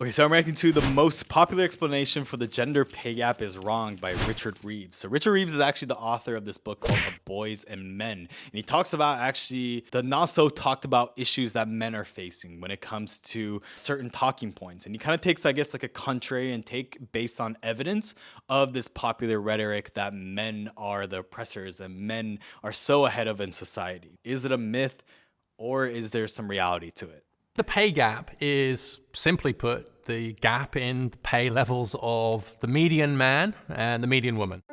Okay, so I'm ranking to the most popular explanation for the gender pay gap is wrong by Richard Reeves. So Richard Reeves is actually the author of this book called Of Boys and Men. And he talks about actually the not so talked about issues that men are facing when it comes to certain talking points. And he kind of takes, I guess, like a contrarian take based on evidence of this popular rhetoric that men are the oppressors and men are so ahead of in society. Is it a myth or is there some reality to it? The pay gap is, simply put, the gap in pay levels of the median man and the median woman.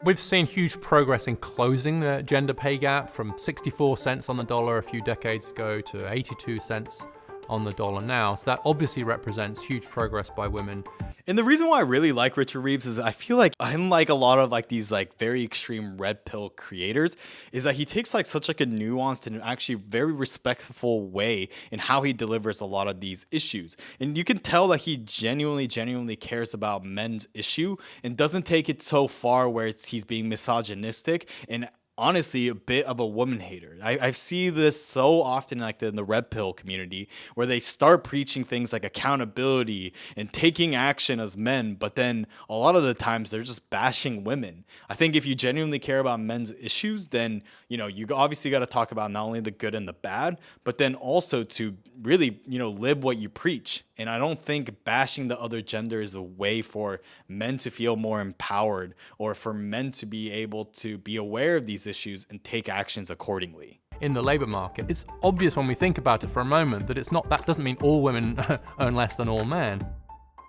We've seen huge progress in closing the gender pay gap from 64 cents on the dollar a few decades ago to 82 cents on the dollar now. So that obviously represents huge progress by women. And the reason why I really like Richard Reeves is I feel like, unlike a lot of like these like very extreme red pill creators, is that he takes like such like a nuanced and actually very respectful way in how he delivers a lot of these issues. And you can tell that he genuinely cares about men's issue and doesn't take it so far where he's being misogynistic and honestly a bit of a woman hater. I see this so often like in the red pill community where they start preaching things like accountability and taking action as men, but then a lot of the times they're just bashing women. I think if you genuinely care about men's issues, then you obviously got to talk about not only the good and the bad, but then also to really live what you preach. And I don't think bashing the other gender is a way for men to feel more empowered or for men to be able to be aware of these issues and take actions accordingly. In the labor market, it's obvious when we think about it for a moment that that doesn't mean all women earn less than all men.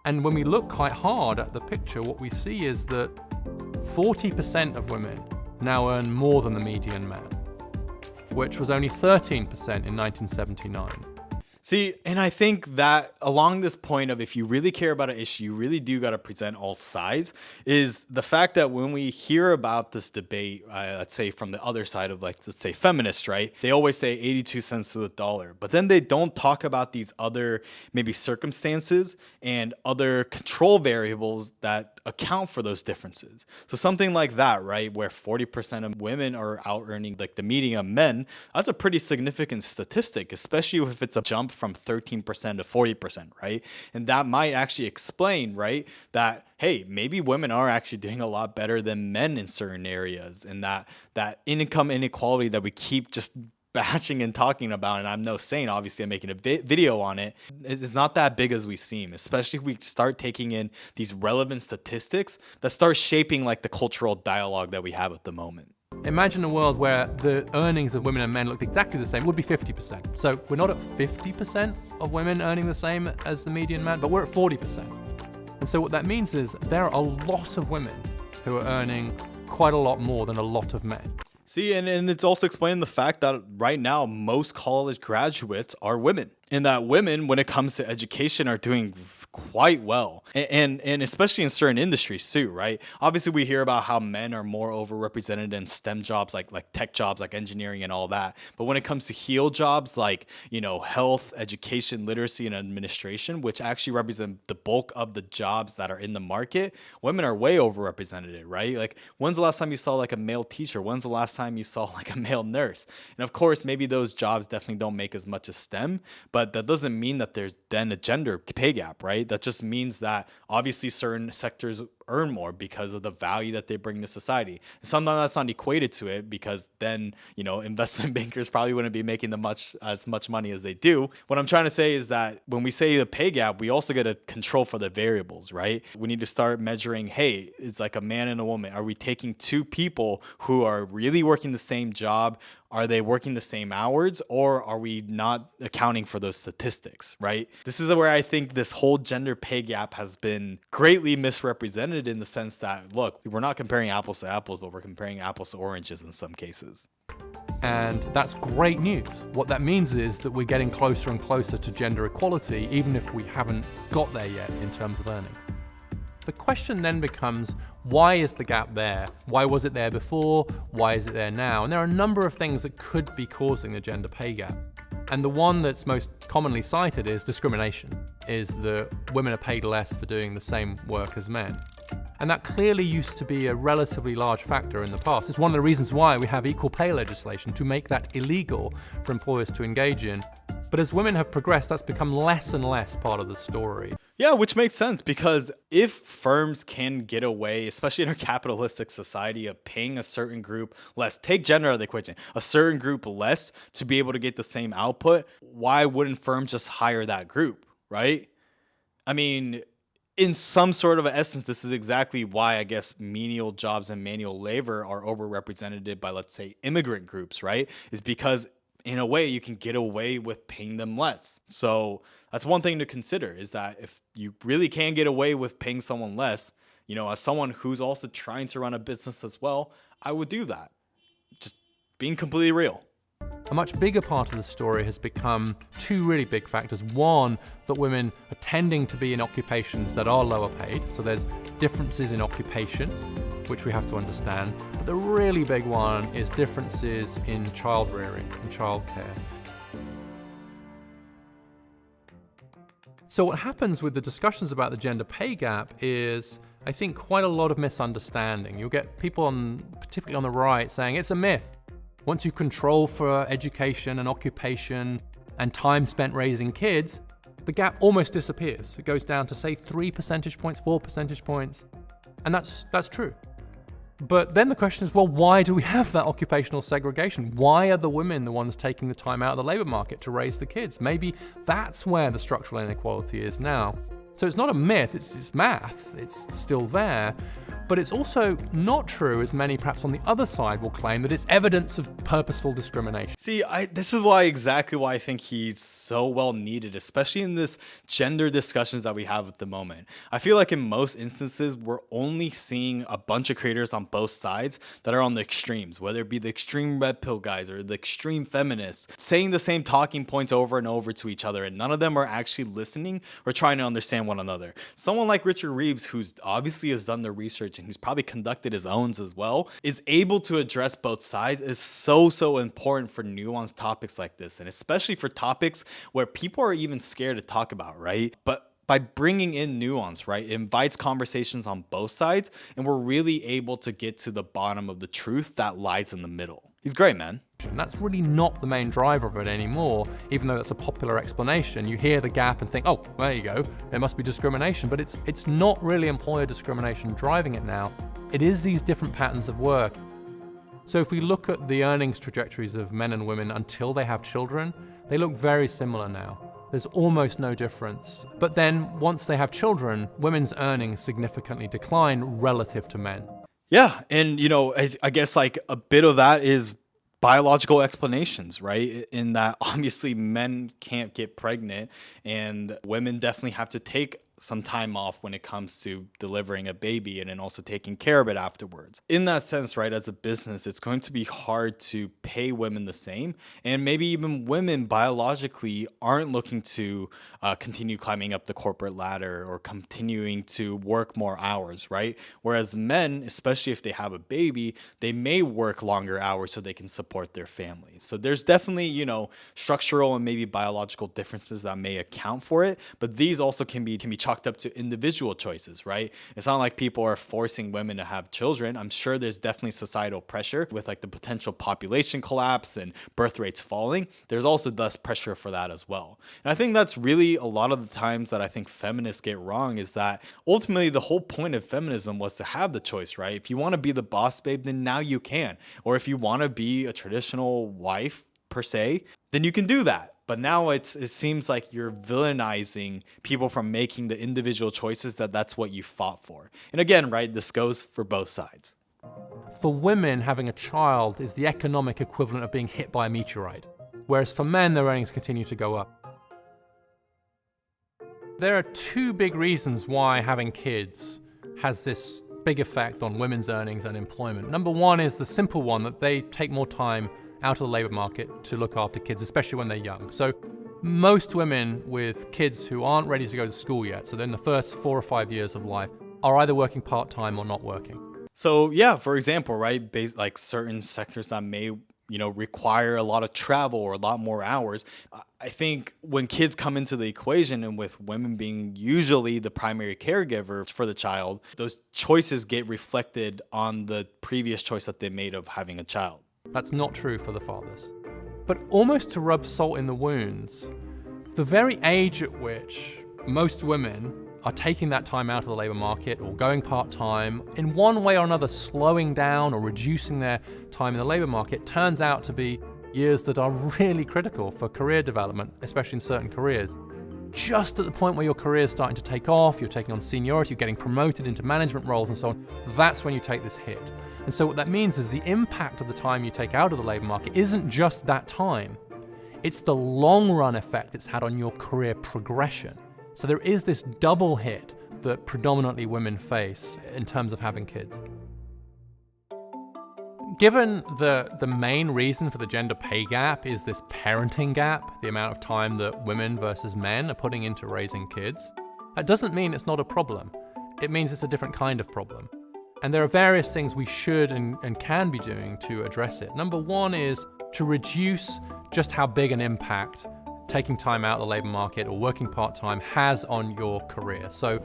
And when we look quite hard at the picture, what we see is that 40% of women now earn more than the median man, which was only 13% in 1979. See, and I think that along this point of if you really care about an issue, you really do got to present all sides, is the fact that when we hear about this debate, let's say from the other side of let's say feminists, right? They always say 82 cents to the dollar, but then they don't talk about these other maybe circumstances and other control variables that account for those differences. So something like that, right? Where 40% of women are out earning like the median of men, that's a pretty significant statistic, especially if it's a jump from 13% to 40%, right? And that might actually explain, right, that hey, maybe women are actually doing a lot better than men in certain areas, and that income inequality that we keep just bashing and talking about, and I'm no saint, obviously I'm making a video on it, it's not that big as we seem, especially if we start taking in these relevant statistics that start shaping like the cultural dialogue that we have at the moment. Imagine a world where the earnings of women and men looked exactly the same. It would be 50%. So we're not at 50% of women earning the same as the median man, but we're at 40%. And so what that means is there are a lot of women who are earning quite a lot more than a lot of men. See, and it's also explaining the fact that right now most college graduates are women, and that women, when it comes to education, are doing quite well, and especially in certain industries too, right? Obviously, we hear about how men are more overrepresented in STEM jobs, like tech jobs, like engineering and all that. But when it comes to heal jobs, like health, education, literacy, and administration, which actually represent the bulk of the jobs that are in the market, women are way overrepresented, right? Like, when's the last time you saw like a male teacher? When's the last time you saw like a male nurse? And of course, maybe those jobs definitely don't make as much as STEM, but that doesn't mean that there's then a gender pay gap, right? That just means that obviously certain sectors earn more because of the value that they bring to society. And sometimes that's not equated to it, because then investment bankers probably wouldn't be making as much money as they do. What I'm trying to say is that when we say the pay gap, we also get to control for the variables, right? We need to start measuring, hey, it's like a man and a woman. Are we taking two people who are really working the same job? Are they working the same hours, or are we not accounting for those statistics, right? This is where I think this whole gender pay gap has been greatly misrepresented, in the sense that, look, we're not comparing apples to apples, but we're comparing apples to oranges in some cases. And that's great news. What that means is that we're getting closer and closer to gender equality, even if we haven't got there yet in terms of earnings. The question then becomes, why is the gap there? Why was it there before? Why is it there now? And there are a number of things that could be causing the gender pay gap. And the one that's most commonly cited is discrimination, is that women are paid less for doing the same work as men. And that clearly used to be a relatively large factor in the past. It's one of the reasons why we have equal pay legislation, to make that illegal for employers to engage in. But as women have progressed, that's become less and less part of the story. Yeah, which makes sense because if firms can get away, especially in a capitalistic society, of paying a certain group less, take gender out of the equation, a certain group less to be able to get the same output, why wouldn't firms just hire that group, right? I mean, in some sort of essence, this is exactly why I guess menial jobs and manual labor are overrepresented by, let's say, immigrant groups, right? Is because in a way you can get away with paying them less. So that's one thing to consider, is that if you really can get away with paying someone less, as someone who's also trying to run a business as well, I would do that. Just being completely real. A much bigger part of the story has become two really big factors. One, that women are tending to be in occupations that are lower paid. So there's differences in occupation, which we have to understand. But the really big one is differences in child rearing and childcare. So what happens with the discussions about the gender pay gap is, I think, quite a lot of misunderstanding. You'll get people particularly on the right, saying it's a myth. Once you control for education and occupation and time spent raising kids, the gap almost disappears. It goes down to, say, 3 percentage points, 4 percentage points. And that's true. But then the question is, well, why do we have that occupational segregation? Why are the women the ones taking the time out of the labor market to raise the kids? Maybe that's where the structural inequality is now. So it's not a myth, it's math, it's still there. But it's also not true, as many perhaps on the other side will claim, that it's evidence of purposeful discrimination. See, this is exactly why I think he's so well needed, especially in this gender discussions that we have at the moment. I feel like in most instances, we're only seeing a bunch of creators on both sides that are on the extremes, whether it be the extreme red pill guys or the extreme feminists, saying the same talking points over and over to each other, and none of them are actually listening or trying to understand one another. Someone like Richard Reeves, who's obviously has done the research and who's probably conducted his own as well, is able to address both sides, is so important for nuanced topics like this, and especially for topics where people are even scared to talk about, right? But by bringing in nuance, right, it invites conversations on both sides, and we're really able to get to the bottom of the truth that lies in the middle. He's great, man. And that's really not the main driver of it anymore, even though that's a popular explanation. You hear the gap and think, oh, there you go, there must be discrimination. But it's not really employer discrimination driving it now. It is these different patterns of work. So if we look at the earnings trajectories of men and women until they have children, they look very similar now. There's almost no difference. But then once they have children, women's earnings significantly decline relative to men. Yeah, and I guess like a bit of that is biological explanations, right? In that obviously men can't get pregnant and women definitely have to take some time off when it comes to delivering a baby and then also taking care of it afterwards. In that sense, right, as a business, it's going to be hard to pay women the same. And maybe even women biologically aren't looking to continue climbing up the corporate ladder or continuing to work more hours, right? Whereas men, especially if they have a baby, they may work longer hours so they can support their family. So there's definitely, structural and maybe biological differences that may account for it. But these also can be chalked up to individual choices, right? It's not like people are forcing women to have children. I'm sure there's definitely societal pressure with like the potential population collapse and birth rates falling. There's also thus pressure for that as well. And I think that's really a lot of the times that I think feminists get wrong, is that ultimately the whole point of feminism was to have the choice, right? If you want to be the boss babe, then now you can. Or if you want to be a traditional wife per se, then you can do that. But now it seems like you're villainizing people from making the individual choices that's what you fought for. And again, right, this goes for both sides. For women, having a child is the economic equivalent of being hit by a meteorite, whereas for men, their earnings continue to go up. There are two big reasons why having kids has this big effect on women's earnings and employment. Number one is the simple one, that they take more time out of the labor market to look after kids, especially when they're young. So most women with kids who aren't ready to go to school yet, so they're in the first 4 or 5 years of life, are either working part-time or not working. So yeah, for example, right, like certain sectors that may require a lot of travel or a lot more hours. I think when kids come into the equation, and with women being usually the primary caregiver for the child, those choices get reflected on the previous choice that they made of having a child. That's not true for the fathers. But almost to rub salt in the wounds, The very age at which most women are taking that time out of the labor market or going part-time, in one way or another slowing down or reducing their time in the labor market, turns out to be years that are really critical for career development, especially in certain careers. Just at the point where your career is starting to take off, you're taking on seniority, you're getting promoted into management roles and so on, that's when you take this hit. And so what that means is the impact of the time you take out of the labor market isn't just that time, it's the long run effect it's had on your career progression. So there is this double hit that predominantly women face in terms of having kids. Given the main reason for the gender pay gap is this parenting gap, the amount of time that women versus men are putting into raising kids, that doesn't mean it's not a problem. It means it's a different kind of problem. And there are various things we should and can be doing to address it. Number one is to reduce just how big an impact taking time out of the labor market or working part-time has on your career. So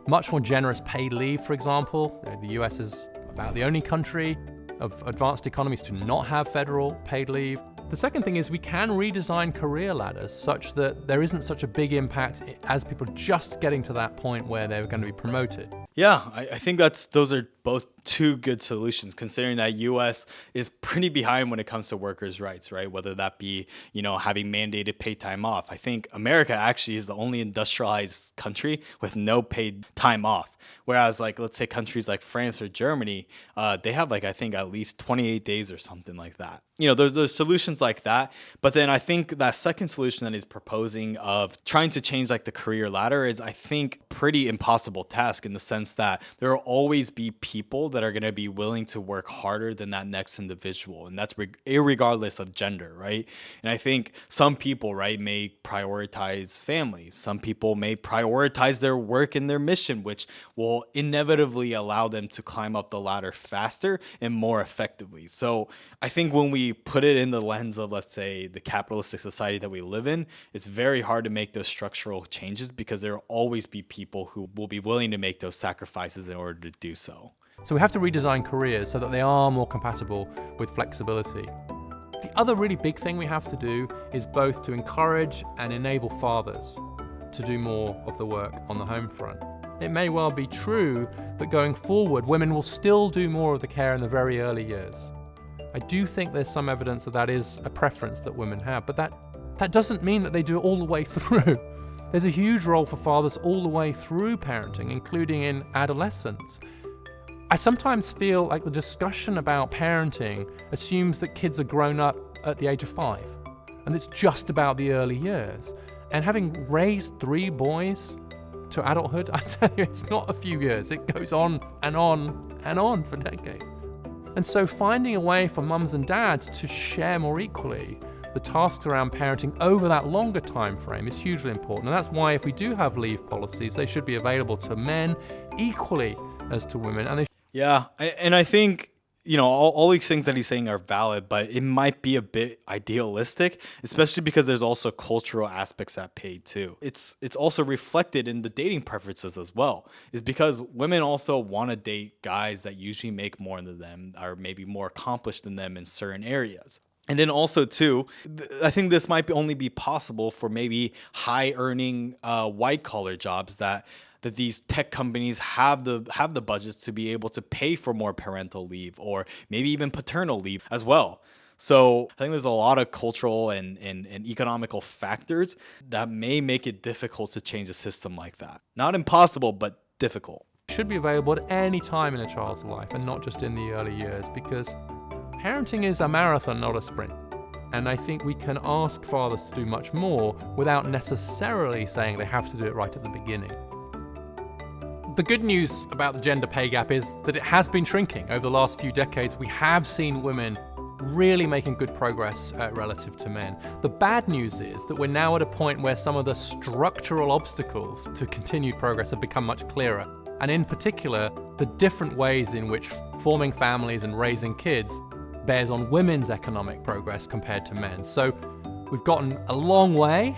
much more generous paid leave, for example. The US is about the only country of advanced economies to not have federal paid leave. The second thing is we can redesign career ladders such that there isn't such a big impact as people just getting to that point where they're going to be promoted. Yeah, I think those are both two good solutions, considering that US is pretty behind when it comes to workers' rights, right? Whether that be, having mandated paid time off. I think America actually is the only industrialized country with no paid time off. Whereas let's say countries like France or Germany, they have I think at least 28 days or something like that. There's solutions like that. But then I think that second solution that he's proposing of trying to change the career ladder is, I think, pretty impossible task in the sense that there will always be people that are going to be willing to work harder than that next individual. And that's irregardless of gender, right? And I think some people, right, may prioritize family. Some people may prioritize their work and their mission, which will inevitably allow them to climb up the ladder faster and more effectively. So I think when we put it in the lens of, let's say, the capitalistic society that we live in, it's very hard to make those structural changes because there will always be people who will be willing to make those sacrifices in order to do so. So we have to redesign careers so that they are more compatible with flexibility. The other really big thing we have to do is both to encourage and enable fathers to do more of the work on the home front. It may well be true that going forward, women will still do more of the care in the very early years. I do think there's some evidence that is a preference that women have, but that doesn't mean that they do it all the way through. There's a huge role for fathers all the way through parenting, including in adolescence. I sometimes feel like the discussion about parenting assumes that kids are grown up at the age of 5, and it's just about the early years. And having raised 3 boys to adulthood, I tell you, it's not a few years. It goes on and on and on for decades. And so finding a way for mums and dads to share more equally the tasks around parenting over that longer time frame is hugely important. And that's why if we do have leave policies, they should be available to men equally as to women. And I think all these things that he's saying are valid, but it might be a bit idealistic, especially because there's also cultural aspects at play too. It's also reflected in the dating preferences as well. Is because women also want to date guys that usually make more than them, or maybe more accomplished than them in certain areas. And then also too, I think this might only be possible for maybe high earning white collar jobs that these tech companies have the budgets to be able to pay for more parental leave or maybe even paternal leave as well. So I think there's a lot of cultural and economical factors that may make it difficult to change a system like that. Not impossible, but difficult. Should be available at any time in a child's life and not just in the early years, because parenting is a marathon, not a sprint. And I think we can ask fathers to do much more without necessarily saying they have to do it right at the beginning. The good news about the gender pay gap is that it has been shrinking. Over the last few decades, we have seen women really making good progress relative to men. The bad news is that we're now at a point where some of the structural obstacles to continued progress have become much clearer. And in particular, the different ways in which forming families and raising kids bears on women's economic progress compared to men. So we've gotten a long way,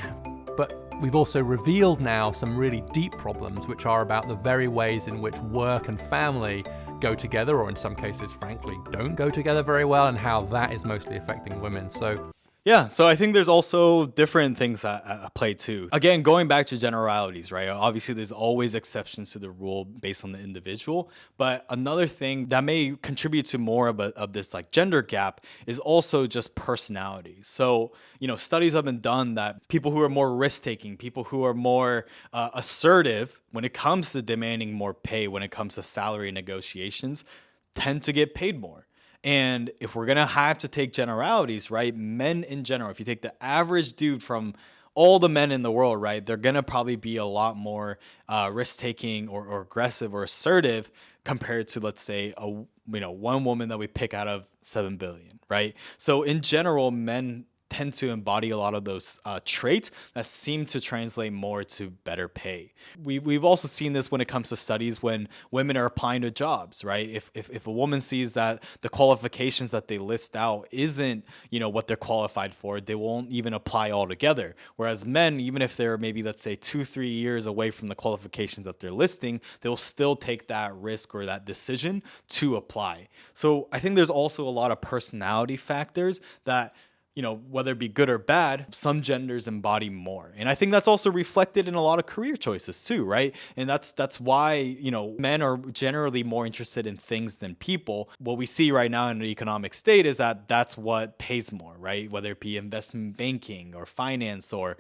but we've also revealed now some really deep problems, which are about the very ways in which work and family go together, or in some cases, frankly, don't go together very well, and how that is mostly affecting women. So Yeah, so I think there's also different things at play too. Again, going back to generalities, right? Obviously, there's always exceptions to the rule based on the individual. But another thing that may contribute to more of this like gender gap is also just personality. So, studies have been done that people who are more risk taking, people who are more assertive when it comes to demanding more pay, when it comes to salary negotiations, tend to get paid more. And if we're gonna have to take generalities, right? Men in general, if you take the average dude from all the men in the world, right, they're gonna probably be a lot more risk taking or aggressive or assertive compared to, let's say, one woman that we pick out of 7 billion, right? So in general, men tend to embody a lot of those traits that seem to translate more to better pay. We've also seen this when it comes to studies when women are applying to jobs, right? If a woman sees that the qualifications that they list out isn't, what they're qualified for, they won't even apply altogether. Whereas men, even if they're maybe, let's say, 2-3 years away from the qualifications that they're listing, they'll still take that risk or that decision to apply. So I think there's also a lot of personality factors that, whether it be good or bad, some genders embody more. And I think that's also reflected in a lot of career choices too, right? And that's why, men are generally more interested in things than people. What we see right now in the economic state is that that's what pays more, right? Whether it be investment banking or finance or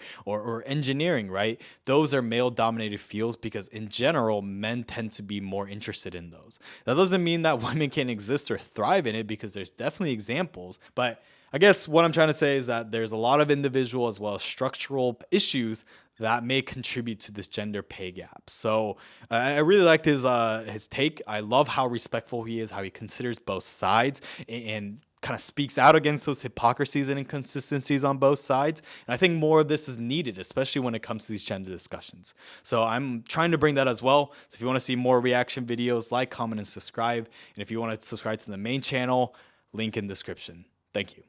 engineering, right? Those are male dominated fields because in general, men tend to be more interested in those. That doesn't mean that women can't exist or thrive in it, because there's definitely examples, but I guess what I'm trying to say is that there's a lot of individual as well as structural issues that may contribute to this gender pay gap. So I really liked his take. I love how respectful he is, how he considers both sides and kind of speaks out against those hypocrisies and inconsistencies on both sides. And I think more of this is needed, especially when it comes to these gender discussions. So I'm trying to bring that as well. So if you want to see more reaction videos, like, comment, and subscribe. And if you want to subscribe to the main channel, link in description. Thank you.